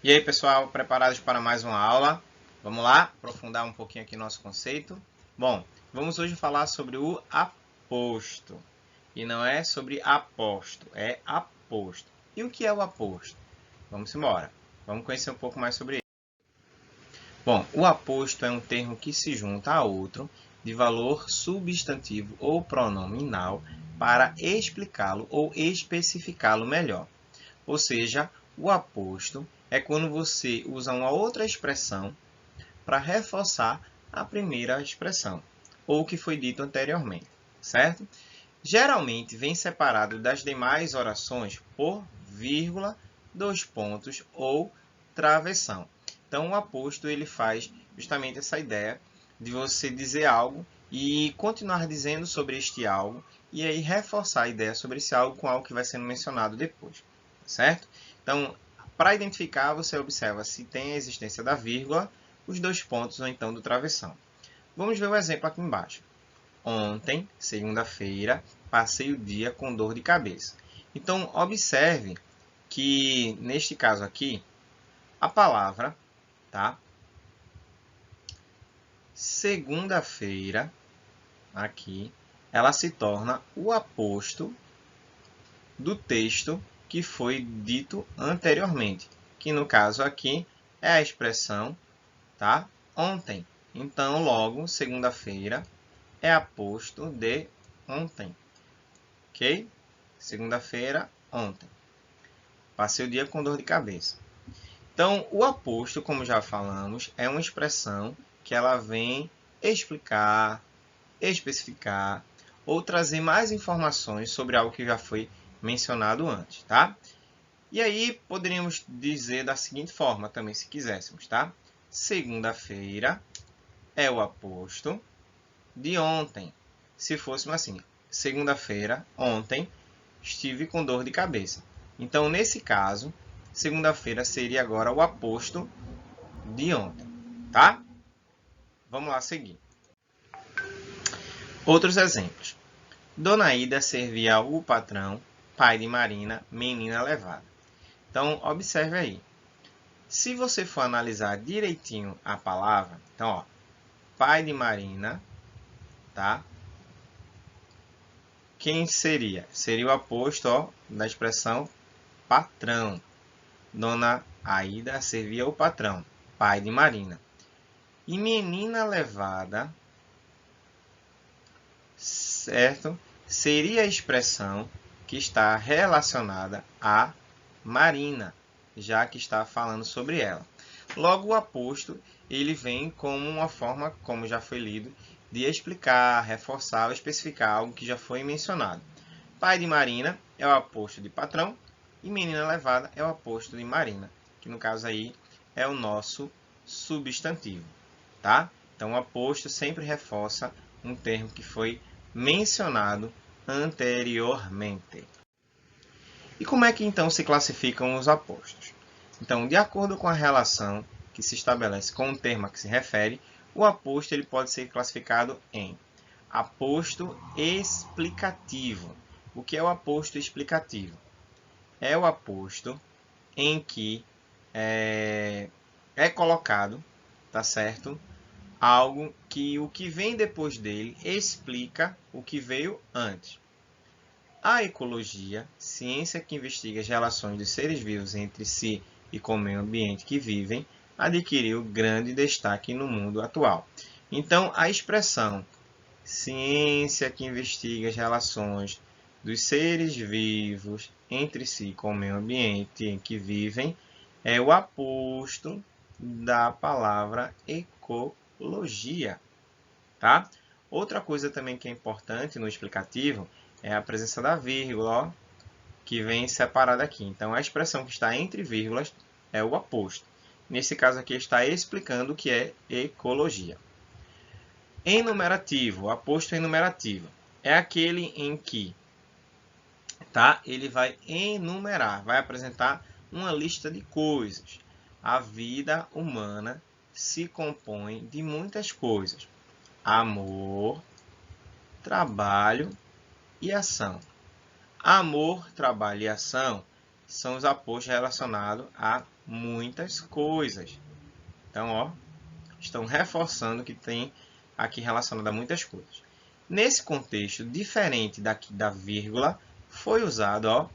E aí, pessoal, preparados para mais uma aula? Vamos lá, aprofundar um pouquinho aqui nosso conceito. Bom, vamos hoje falar sobre o aposto. E não é sobre aposto, é aposto. E o que é o aposto? Vamos embora. Vamos conhecer um pouco mais sobre ele. Bom, o aposto é um termo que se junta a outro de valor substantivo ou pronominal para explicá-lo ou especificá-lo melhor. Ou seja, o aposto é quando você usa uma outra expressão para reforçar a primeira expressão, ou o que foi dito anteriormente, certo? Geralmente vem separado das demais orações por vírgula, dois pontos ou travessão. Então, o aposto ele faz justamente essa ideia de você dizer algo e continuar dizendo sobre este algo e aí reforçar a ideia sobre esse algo com algo que vai sendo mencionado depois, certo? Então, para identificar, você observa se tem a existência da vírgula, os dois pontos ou então do travessão. Vamos ver o exemplo aqui embaixo. Ontem, segunda-feira, passei o dia com dor de cabeça. Então, observe que, neste caso aqui, a palavra, tá? Segunda-feira, aqui, ela se torna o aposto do texto que foi dito anteriormente, que no caso aqui é a expressão, tá? Ontem. Então, logo, segunda-feira é aposto de ontem. Ok? Segunda-feira, ontem. Passei o dia com dor de cabeça. Então, o aposto, como já falamos, é uma expressão que ela vem explicar, especificar ou trazer mais informações sobre algo que já foi mencionado antes, tá? E aí, poderíamos dizer da seguinte forma também, se quiséssemos, tá? Segunda-feira é o aposto de ontem. Se fôssemos assim, segunda-feira, ontem, estive com dor de cabeça. Então, nesse caso, segunda-feira seria agora o aposto de ontem, tá? Vamos lá seguir. Outros exemplos. Dona Ida servia o patrão, pai de Marina, menina levada. Então, observe aí. Se você for analisar direitinho a palavra, então, ó, pai de Marina, tá? Quem seria? Seria o aposto, ó, da expressão patrão. Dona Aida servia o patrão, pai de Marina. E menina levada, certo? Seria a expressão que está relacionada a Marina, já que está falando sobre ela. Logo, o aposto ele vem como uma forma, como já foi lido, de explicar, reforçar ou especificar algo que já foi mencionado. Pai de Marina é o aposto de patrão e menina levada é o aposto de Marina, que no caso aí é o nosso substantivo, tá? Então, o aposto sempre reforça um termo que foi mencionado anteriormente. E como é que então se classificam os apostos? Então, de acordo com a relação que se estabelece com o termo a que se refere, o aposto ele pode ser classificado em aposto explicativo. O que é o aposto explicativo? É o aposto em que é colocado, tá certo? Algo que o que vem depois dele explica o que veio antes. A ecologia, ciência que investiga as relações dos seres vivos entre si e com o meio ambiente que vivem, adquiriu grande destaque no mundo atual. Então, a expressão ciência que investiga as relações dos seres vivos entre si e com o meio ambiente em que vivem é o aposto da palavra ecologia, tá? Outra coisa também que é importante no explicativo é a presença da vírgula, ó, que vem separada aqui. Então, a expressão que está entre vírgulas é o aposto. Nesse caso aqui, está explicando o que é ecologia. Enumerativo, aposto enumerativo, é aquele em que, tá, ele vai enumerar, vai apresentar uma lista de coisas. A vida humana se compõe de muitas coisas. Amor, trabalho e ação. Amor, trabalho e ação são os apostos relacionados à muitas coisas. Então, ó, estão reforçando que tem aqui relacionado a muitas coisas. Nesse contexto, diferente daqui da vírgula, foi usado, ó,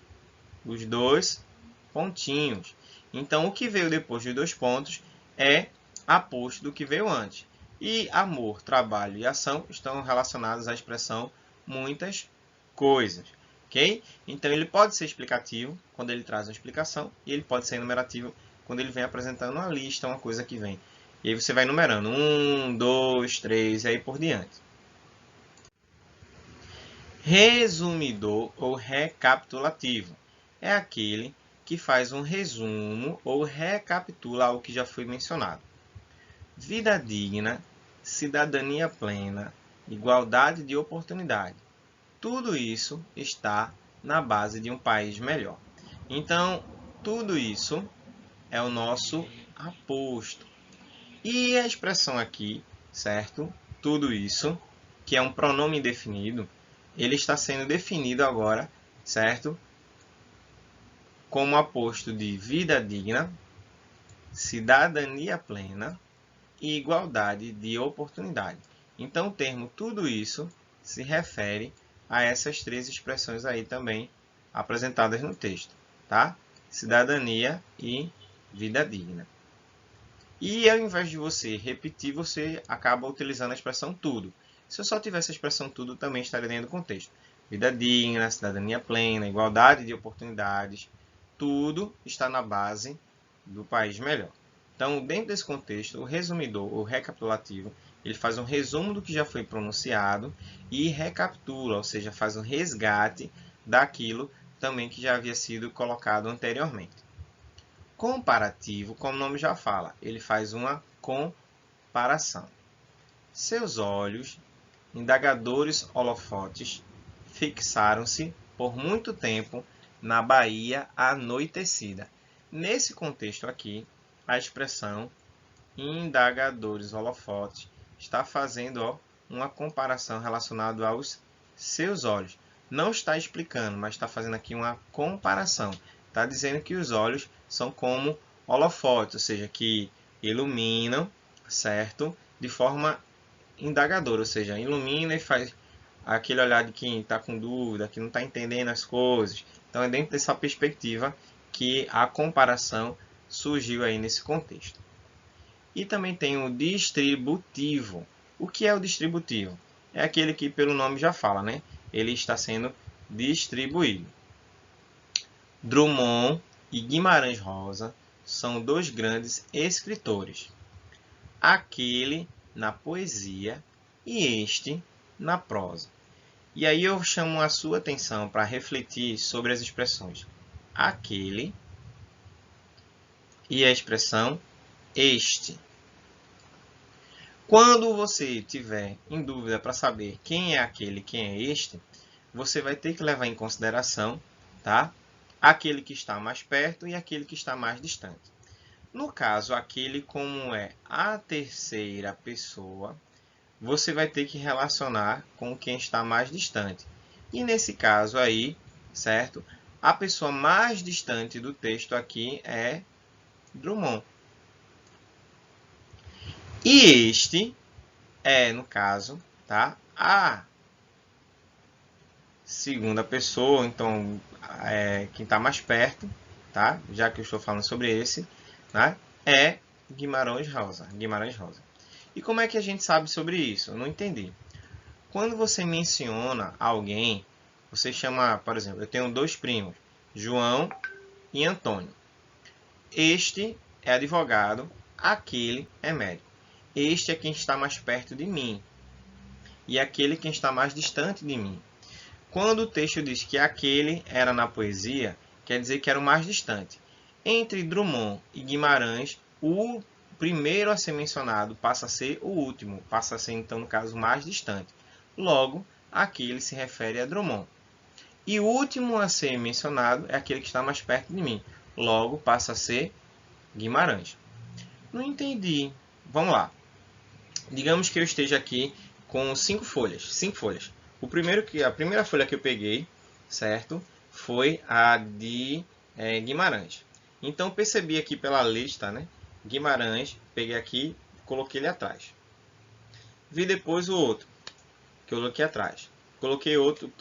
os dois pontinhos. Então, o que veio depois dos dois pontos é aposto do que veio antes. E amor, trabalho e ação estão relacionados à expressão muitas coisas. Ok? Então, ele pode ser explicativo quando ele traz uma explicação e ele pode ser enumerativo quando ele vem apresentando uma lista, uma coisa que vem. E aí você vai numerando 1, 2, 3 e aí por diante. Resumidor ou recapitulativo é aquele que faz um resumo ou recapitula algo que já foi mencionado. Vida digna, cidadania plena, igualdade de oportunidade. Tudo isso está na base de um país melhor. Então, tudo isso é o nosso aposto. E a expressão aqui, certo? Tudo isso, que é um pronome indefinido, ele está sendo definido agora, certo? Como aposto de vida digna, cidadania plena e igualdade de oportunidade. Então, o termo tudo isso se refere a essas três expressões aí também apresentadas no texto, tá? Cidadania e vida digna. E ao invés de você repetir, você acaba utilizando a expressão tudo. Se eu só tivesse a expressão tudo, também estaria dentro do contexto. Vida digna, cidadania plena, igualdade de oportunidades, tudo está na base do país melhor. Então, dentro desse contexto, o resumidor, o recapitulativo, ele faz um resumo do que já foi pronunciado e recapitula, ou seja, faz um resgate daquilo também que já havia sido colocado anteriormente. Comparativo, como o nome já fala, ele faz uma comparação. Seus olhos, indagadores holofotes, fixaram-se por muito tempo na Bahia anoitecida. Nesse contexto aqui, a expressão indagadores holofotes está fazendo uma comparação relacionada aos seus olhos. Não está explicando, mas está fazendo aqui uma comparação. Está dizendo que os olhos são como holofotes, ou seja, que iluminam, certo? De forma indagadora, ou seja, ilumina e faz aquele olhar de quem está com dúvida, que não está entendendo as coisas. Então, é dentro dessa perspectiva que a comparação surgiu aí nesse contexto. E também tem o distributivo. O que é o distributivo? É aquele que pelo nome já fala, né? Ele está sendo distribuído. Drummond e Guimarães Rosa são dois grandes escritores. Aquele na poesia e este na prosa. E aí eu chamo a sua atenção para refletir sobre as expressões aquele e a expressão este. Quando você tiver em dúvida para saber quem é aquele e quem é este, você vai ter que levar em consideração, tá? Aquele que está mais perto e aquele que está mais distante. No caso, aquele como é a terceira pessoa, você vai ter que relacionar com quem está mais distante. E nesse caso aí, certo? A pessoa mais distante do texto aqui é Drummond. E este é, no caso, tá? A segunda pessoa, então, quem está mais perto, tá? Já que eu estou falando sobre esse, né? É Guimarães Rosa. Guimarães Rosa. E como é que a gente sabe sobre isso? Eu não entendi. Quando você menciona alguém, você chama, por exemplo, eu tenho dois primos, João e Antônio. Este é advogado, aquele é médico. Este é quem está mais perto de mim. E aquele quem está mais distante de mim. Quando o texto diz que aquele era na poesia, quer dizer que era o mais distante. Entre Drummond e Guimarães, o primeiro a ser mencionado passa a ser o último, passa a ser, então, no caso, mais distante. Logo, aquele se refere a Drummond. E o último a ser mencionado é aquele que está mais perto de mim. Logo, passa a ser Guimarães. Não entendi. Vamos lá. Digamos que eu esteja aqui com 5 folhas. 5 folhas. A primeira folha que eu peguei, certo? Foi a de Guimarães. Então, percebi aqui pela lista, né? Guimarães, peguei aqui, coloquei ele atrás. Vi depois o outro, que eu coloquei atrás. Coloquei outro,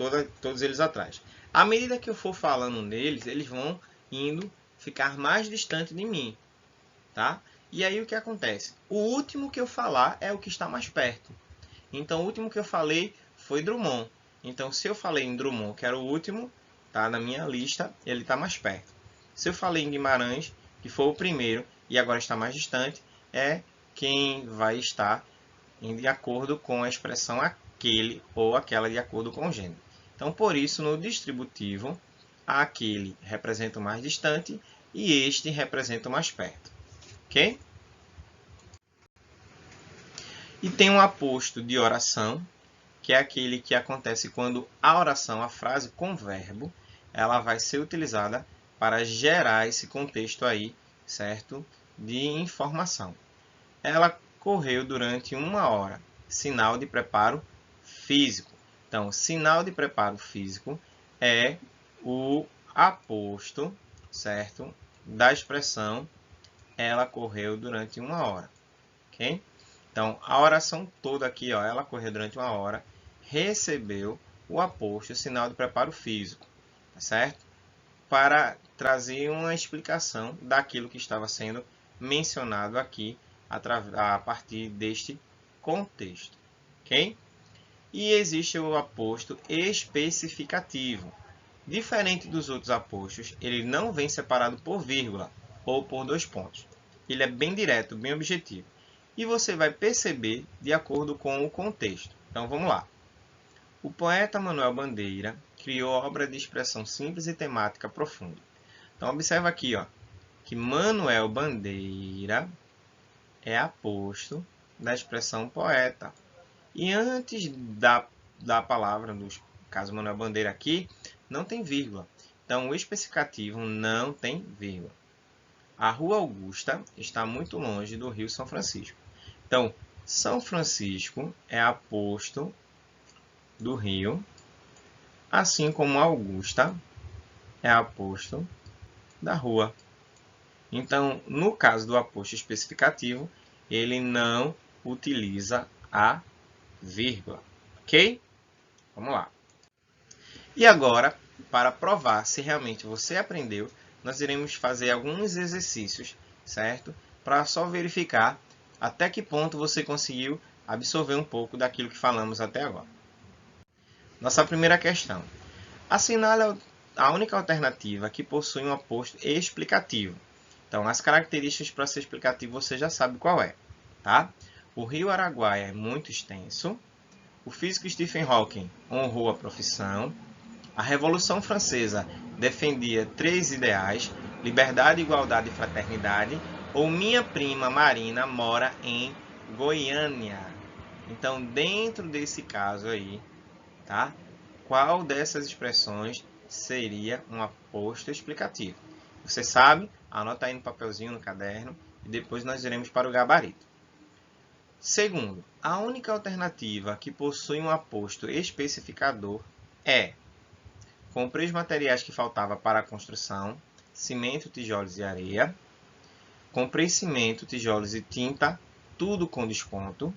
todos eles atrás. À medida que eu for falando neles, eles vão indo ficar mais distante de mim, tá? E aí o que acontece? O último que eu falar é o que está mais perto. Então, o último que eu falei foi Drummond. Então, se eu falei em Drummond, que era o último, tá na minha lista, ele está mais perto. Se eu falei em Guimarães, que foi o primeiro e agora está mais distante, é quem vai estar de acordo com a expressão aquele ou aquela de acordo com o gênero. Então, por isso, no distributivo, aquele representa o mais distante e este representa o mais perto. Ok? E tem um aposto de oração, que é aquele que acontece quando a oração, a frase com verbo, ela vai ser utilizada para gerar esse contexto aí, certo? De informação. Ela correu durante 1 hora. Sinal de preparo físico. Então, sinal de preparo físico é o aposto, certo? Da expressão ela correu durante 1 hora. Ok? Então, a oração toda aqui, ó, ela correu durante 1 hora, recebeu o aposto, o sinal de preparo físico, tá certo? Para trazer uma explicação daquilo que estava sendo mencionado aqui a partir deste contexto, ok? E existe o aposto especificativo. Diferente dos outros apostos, ele não vem separado por vírgula ou por 2 pontos. Ele é bem direto, bem objetivo. E você vai perceber de acordo com o contexto. Então vamos lá. O poeta Manuel Bandeira criou obra de expressão simples e temática profunda. Então observa aqui, ó, que Manuel Bandeira é aposto da expressão poeta. E antes da palavra, no caso Manuel Bandeira aqui, não tem vírgula. Então o especificativo não tem vírgula. A Rua Augusta está muito longe do Rio São Francisco. Então, São Francisco é aposto do rio, assim como Augusta é aposto da rua. Então, no caso do aposto especificativo, ele não utiliza a vírgula. Ok? Vamos lá. E agora, para provar se realmente você aprendeu, nós iremos fazer alguns exercícios, certo? Para só verificar até que ponto você conseguiu absorver um pouco daquilo que falamos até agora. Nossa primeira questão. Assinale a única alternativa que possui um aposto explicativo. Então, as características para ser explicativo você já sabe qual é, tá? O rio Araguaia é muito extenso. O físico Stephen Hawking honrou a profissão. A Revolução Francesa defendia 3 ideais: liberdade, igualdade e fraternidade. Ou minha prima Marina mora em Goiânia. Então, dentro desse caso aí, tá? Qual dessas expressões seria um aposto explicativo? Você sabe? Anota aí no papelzinho, no caderno, e depois nós iremos para o gabarito. Segundo, a única alternativa que possui um aposto especificador é: comprei os materiais que faltava para a construção, cimento, tijolos e areia. Comprei cimento, tijolos e tinta, tudo com desconto.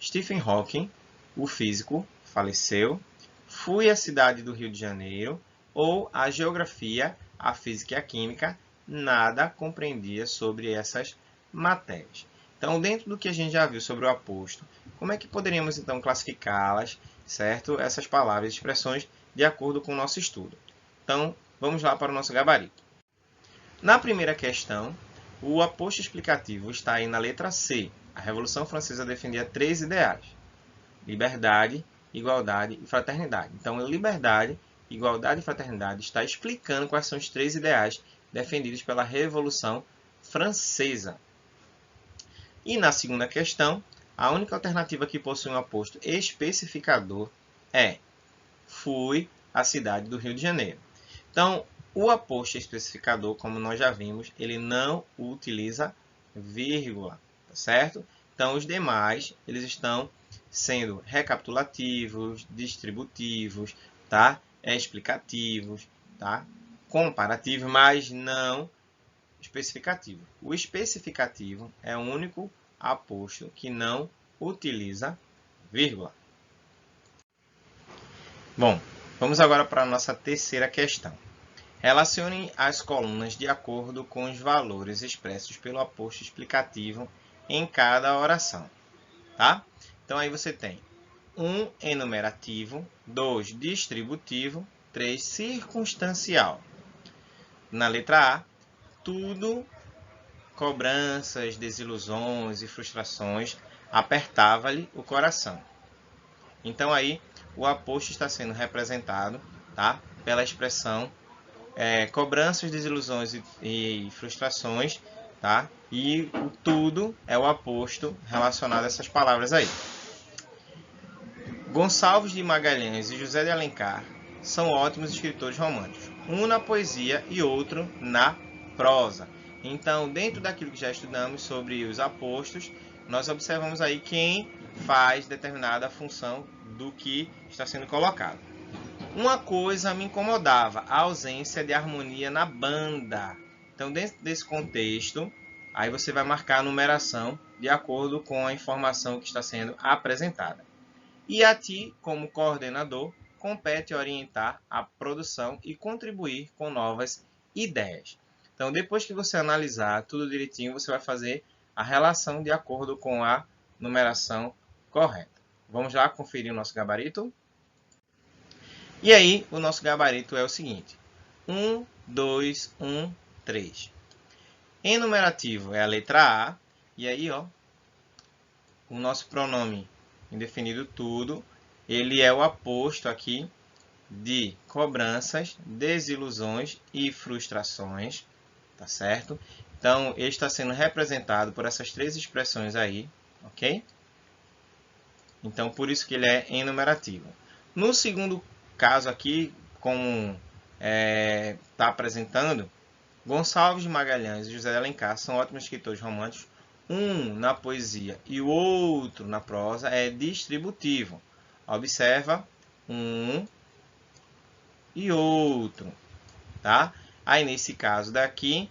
Stephen Hawking, o físico, faleceu. Fui à cidade do Rio de Janeiro. Ou a geografia, a física e a química, nada compreendia sobre essas matérias. Então, dentro do que a gente já viu sobre o aposto, como é que poderíamos então classificá-las, certo? Essas palavras e expressões de acordo com o nosso estudo. Então, vamos lá para o nosso gabarito. Na primeira questão, o aposto explicativo está aí na letra C. A Revolução Francesa defendia 3 ideais: liberdade, igualdade e fraternidade. Então, liberdade, igualdade e fraternidade está explicando quais são os 3 ideais defendidos pela Revolução Francesa. E na segunda questão, a única alternativa que possui um aposto especificador é: fui à cidade do Rio de Janeiro. Então, o aposto especificador, como nós já vimos, ele não utiliza vírgula, tá certo? Então, os demais, eles estão sendo recapitulativos, distributivos, tá? Explicativos, tá? Comparativos, mas não especificativo. O especificativo é o único aposto que não utiliza vírgula. Bom, vamos agora para a nossa terceira questão. Relacione as colunas de acordo com os valores expressos pelo aposto explicativo em cada oração. Tá? Então, aí você tem 1 enumerativo, 2 distributivo, 3 circunstancial. Na letra A, tudo, cobranças, desilusões e frustrações, apertava-lhe o coração. Então, aí, o aposto está sendo representado, tá, pela expressão cobranças, desilusões e frustrações, tá? E o tudo é o aposto relacionado a essas palavras aí. Gonçalves de Magalhães e José de Alencar são ótimos escritores românticos, um na poesia e outro na prosa. Então, dentro daquilo que já estudamos sobre os apostos, nós observamos aí quem faz determinada função do que está sendo colocado. Uma coisa me incomodava, a ausência de harmonia na banda. Então, dentro desse contexto, aí você vai marcar a numeração de acordo com a informação que está sendo apresentada. E a ti, como coordenador, compete orientar a produção e contribuir com novas ideias. Então, depois que você analisar tudo direitinho, você vai fazer a relação de acordo com a numeração correta. Vamos lá conferir o nosso gabarito? E aí, o nosso gabarito é o seguinte: 1, 2, 1, 3. Enumerativo é a letra A. E aí, ó, o nosso pronome indefinido tudo, ele é o aposto aqui de cobranças, desilusões e frustrações, tá certo? Então, ele está sendo representado por essas três expressões aí, ok? Então, por isso que ele é enumerativo. No segundo caso aqui, como está apresentando, Gonçalves de Magalhães e José de Alencar são ótimos escritores românticos. Um na poesia e o outro na prosa é distributivo. Observa um e outro, tá? Aí nesse caso daqui,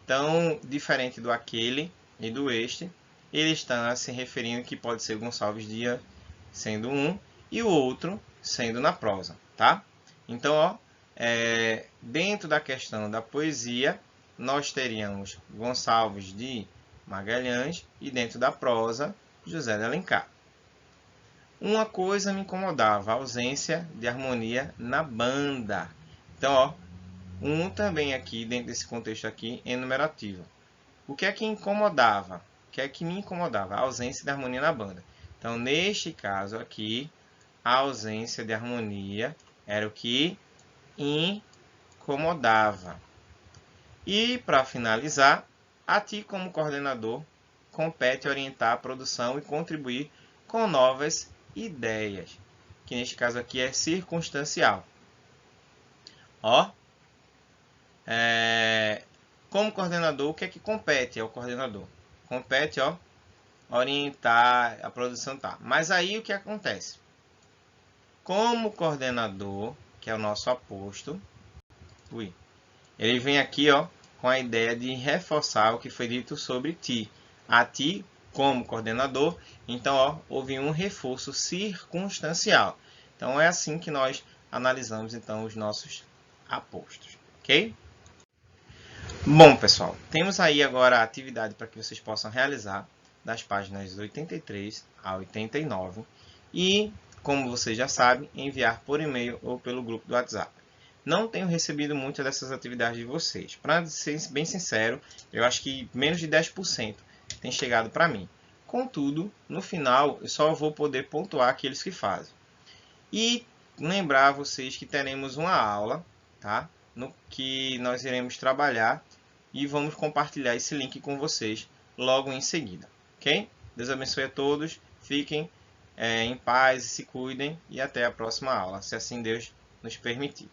tão diferente do aquele e do este, ele está se referindo que pode ser Gonçalves Dias sendo um e o outro sendo na prosa, tá? Então, ó, dentro da questão da poesia, nós teríamos Gonçalves de Magalhães e dentro da prosa, José de Alencar. Uma coisa me incomodava, a ausência de harmonia na banda. Então, ó, um também aqui, dentro desse contexto aqui, enumerativo. O que é que incomodava? O que é que me incomodava? A ausência de harmonia na banda. Então, neste caso aqui, a ausência de harmonia era o que incomodava. E, para finalizar, a ti, como coordenador, compete orientar a produção e contribuir com novas ideias, que neste caso aqui é circunstancial. Ó, como coordenador, o que é que compete ao coordenador? Compete, ó, orientar a produção, tá. Mas aí o que acontece? Como coordenador, que é o nosso aposto, ele vem aqui, ó, com a ideia de reforçar o que foi dito sobre ti. A ti, como coordenador, então, ó, houve um reforço circunstancial. Então, é assim que nós analisamos, então, os nossos apostos, ok? Bom, pessoal, temos aí agora a atividade para que vocês possam realizar das páginas 83 a 89 e, como vocês já sabem, enviar por e-mail ou pelo grupo do WhatsApp. Não tenho recebido muitas dessas atividades de vocês. Para ser bem sincero, eu acho que menos de 10% tem chegado para mim. Contudo, no final, eu só vou poder pontuar aqueles que fazem. E lembrar a vocês que teremos uma aula, tá? No que nós iremos trabalhar e vamos compartilhar esse link com vocês logo em seguida, ok? Deus abençoe a todos, fiquem em paz e se cuidem e até a próxima aula, se assim Deus nos permitir.